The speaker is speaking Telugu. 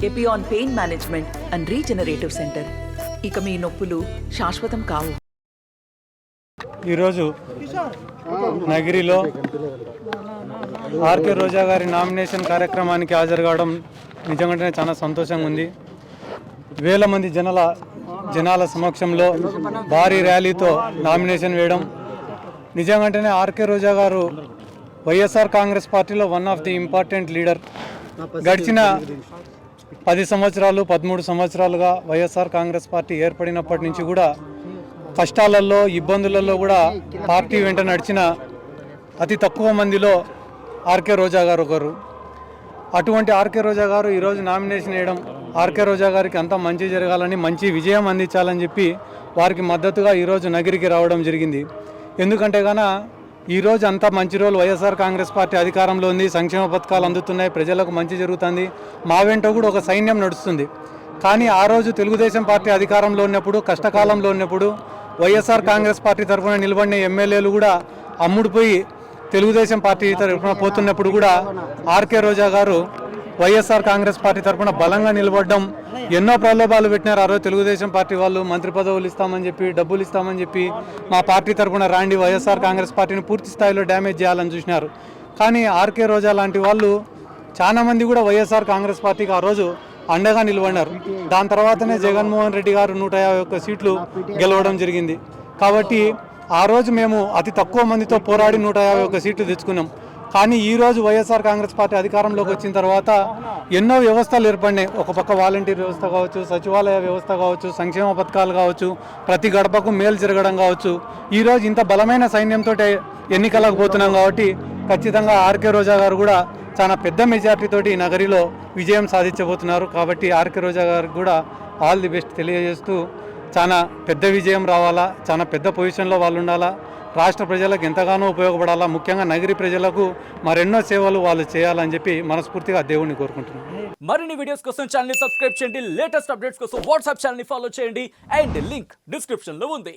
Epione pain management and regenerative centre. ఇక మీ నొప్పులు శాశ్వతం కావు. ఈరోజు నగిరిలో ఆర్కే రోజా గారి నామినేషన్ కార్యక్రమానికి హాజరు కావడం నిజంగానే చాలా సంతోషంగా ఉంది. వేల మంది జనాల సమక్షంలో భారీ ర్యాలీతో నామినేషన్ వేయడం నిజంగానే ఆర్కే రోజా గారు వైఎస్ఆర్ కాంగ్రెస్ పార్టీలో one of the important leader. గడిచిన 10 సంవత్సరాలు 13 సంవత్సరాలుగా వైఎస్ఆర్ కాంగ్రెస్ పార్టీ ఏర్పడినప్పటి నుంచి కూడా కష్టాలలో ఇబ్బందులలో కూడా పార్టీ వెంట నడిచిన అతి తక్కువ మందిలో ఆర్కే రోజా గారు ఒకరు. అటువంటి ఆర్కే రోజా గారు ఈరోజు నామినేషన్ వేయడం, ఆర్కే రోజా గారికి అంతా మంచి జరగాలని, మంచి విజయం అందించాలని చెప్పి వారికి మద్దతుగా ఈరోజు నగిరికి రావడం జరిగింది. ఎందుకంటే ఈరోజు అంతా మంచి రోజులు, వైఎస్ఆర్ కాంగ్రెస్ పార్టీ అధికారంలో ఉంది, సంక్షేమ పథకాలు అందుతున్నాయి, ప్రజలకు మంచి జరుగుతుంది, మా వెంట కూడా ఒక సైన్యం నడుస్తుంది. కానీ ఆ రోజు తెలుగుదేశం పార్టీ అధికారంలో ఉన్నప్పుడు, కష్టకాలంలో ఉన్నప్పుడు వైఎస్ఆర్ కాంగ్రెస్ పార్టీ తరఫున నిలబడిన ఎమ్మెల్యేలు కూడా అమ్ముడుపోయి తెలుగుదేశం పార్టీ తరఫున పోతున్నప్పుడు కూడా ఆర్కే రోజా గారు వైఎస్ఆర్ కాంగ్రెస్ పార్టీ తరఫున బలంగా నిలబడడం, ఎన్నో ప్రలోభాలు పెట్టినారు. ఆ రోజు తెలుగుదేశం పార్టీ వాళ్ళు మంత్రి పదవులు ఇస్తామని చెప్పి, డబ్బులు ఇస్తామని చెప్పి, మా పార్టీ తరఫున రాండి వైఎస్ఆర్ కాంగ్రెస్ పార్టీని పూర్తి స్థాయిలో డ్యామేజ్ చేయాలని చూసినారు. కానీ ఆర్కే రోజా లాంటి వాళ్ళు చాలామంది కూడా వైఎస్ఆర్ కాంగ్రెస్ పార్టీకి ఆ రోజు అండగా నిలబడినారు. దాని తర్వాతనే జగన్మోహన్ రెడ్డి గారు 151 సీట్లు గెలవడం జరిగింది. కాబట్టి ఆ రోజు మేము అతి తక్కువ మందితో పోరాడి 151 సీట్లు తెచ్చుకున్నాం. కానీ ఈరోజు వైఎస్ఆర్ కాంగ్రెస్ పార్టీ అధికారంలోకి వచ్చిన తర్వాత ఎన్నో వ్యవస్థలు ఏర్పడినాయి. ఒక పక్క వాలంటీర్ వ్యవస్థ కావచ్చు, సచివాలయ వ్యవస్థ కావచ్చు, సంక్షేమ పథకాలు కావచ్చు, ప్రతి గడపకు మేలు జరగడం కావచ్చు. ఈరోజు ఇంత బలమైన సైన్యంతో ఎన్నికలకు పోతున్నాం కాబట్టి ఖచ్చితంగా ఆర్కే రోజా గారు కూడా చాలా పెద్ద మెజార్టీతోటి ఈ నగరిలో విజయం సాధించబోతున్నారు. కాబట్టి ఆర్కే రోజా గారికి కూడా ఆల్ ది బెస్ట్ తెలియజేస్తూ, చాలా పెద్ద విజయం రావాలా, చాలా పెద్ద పొజిషన్లో వాళ్ళు ఉండాలా, రాష్ట్ర ప్రజలకు ఎంతగానో ఉపయోగపడాలా, ముఖ్యంగా నగరి ప్రజలకు మరెన్నో సేవలు వాళ్ళు చేయాలని చెప్పి మనస్ఫూర్తిగా దేవుణ్ణి కోరుకుంటున్నాను. మరిన్ని వీడియోస్ కోసం ఛానల్ ని సబ్స్క్రైబ్ చేయండి, లేటెస్ట్ అప్డేట్స్ కోసం వాట్సాప్ ఛానల్ ని ఫాలో చేయండి అండ్ లింక్ డిస్క్రిప్షన్ లో ఉంది.